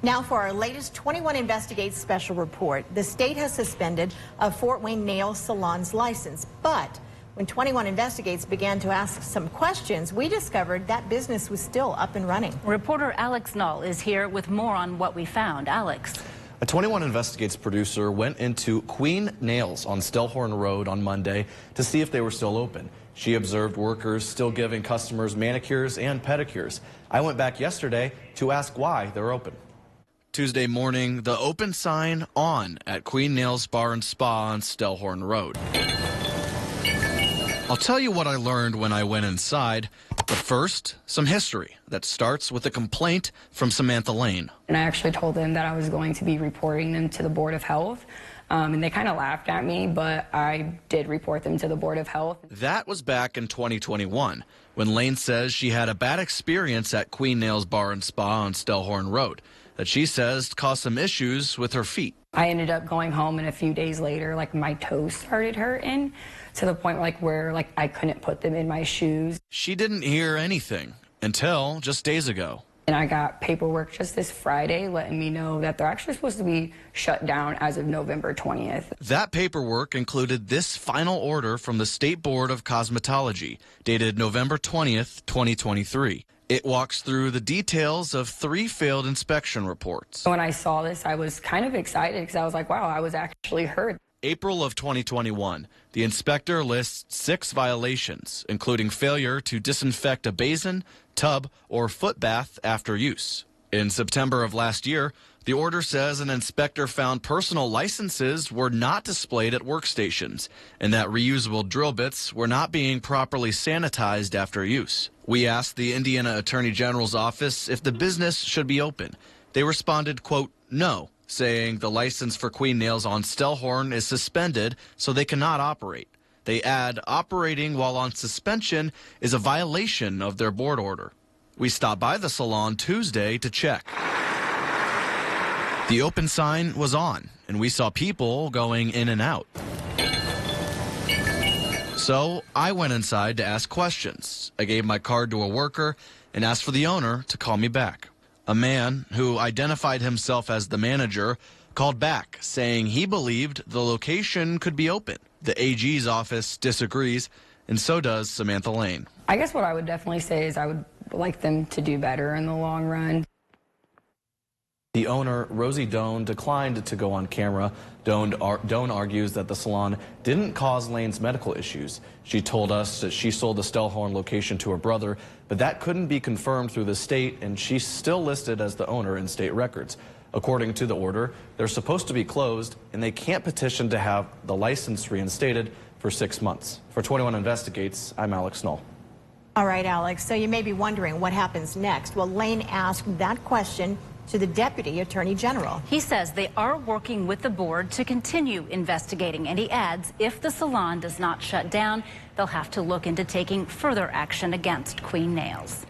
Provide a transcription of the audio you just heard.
Now for our latest 21 Investigates special report. The state has suspended a Fort Wayne nail salon's license, but when 21 Investigates began to ask some questions, we discovered that business was still up and running. Reporter Alex Null is here with more on what we found. Alex. A 21 Investigates producer went into Queen Nails on Stellhorn Road on Monday to see if they were still open. She observed workers still giving customers manicures and pedicures. I went back yesterday to ask why they're open. Tuesday morning, the open sign on at Queen Nails Bar and Spa on Stellhorn Road. I'll tell you what I learned when I went inside, but first, some history that starts with a complaint from Samantha Lane. And I actually told them that I was going to be reporting them to the Board of Health, and they kind of laughed at me, but I did report them to the Board of Health. That was back in 2021, when Lane says she had a bad experience at Queen Nails Bar and Spa on Stellhorn Road that she says caused some issues with her feet. I ended up going home, and a few days later, my toes started hurting to the point where I couldn't put them in my shoes. She didn't hear anything until just days ago. And I got paperwork just this Friday letting me know that they're actually supposed to be shut down as of November 20th. That paperwork included this final order from the State Board of Cosmetology, dated November 20th, 2023. It walks through the details of 3 failed inspection reports. When I saw this, I was kind of excited because I was like, wow, I was actually heard. April of 2021, the inspector lists 6 violations, including failure to disinfect a basin, tub, or foot bath after use. In September of last year, the order says an inspector found personal licenses were not displayed at workstations and that reusable drill bits were not being properly sanitized after use. We asked the Indiana Attorney General's office if the business should be open. They responded, quote, no, saying the license for Queen Nails on Stellhorn is suspended, so they cannot operate. They add operating while on suspension is a violation of their board order. We stopped by the salon Tuesday to check. The open sign was on, and we saw people going in and out. So I went inside to ask questions. I gave my card to a worker and asked for the owner to call me back. A man who identified himself as the manager called back, saying he believed the location could be open. The AG's office disagrees, and so does Samantha Lane. I guess what I would definitely say is I would like them to do better in the long run. The owner, Rosie Doan, declined to go on camera. Doan argues that the salon didn't cause Lane's medical issues. She told us that she sold the Stellhorn location to her brother, but that couldn't be confirmed through the state, and she's still listed as the owner in state records. According to the order, they're supposed to be closed, and they can't petition to have the license reinstated for 6 months. For 21 Investigates, I'm Alex Null. All right, Alex, so you may be wondering what happens next. Well, Lane asked that question to the Deputy Attorney General. He says they are working with the board to continue investigating, and he adds if the salon does not shut down, they'll have to look into taking further action against Queen Nails.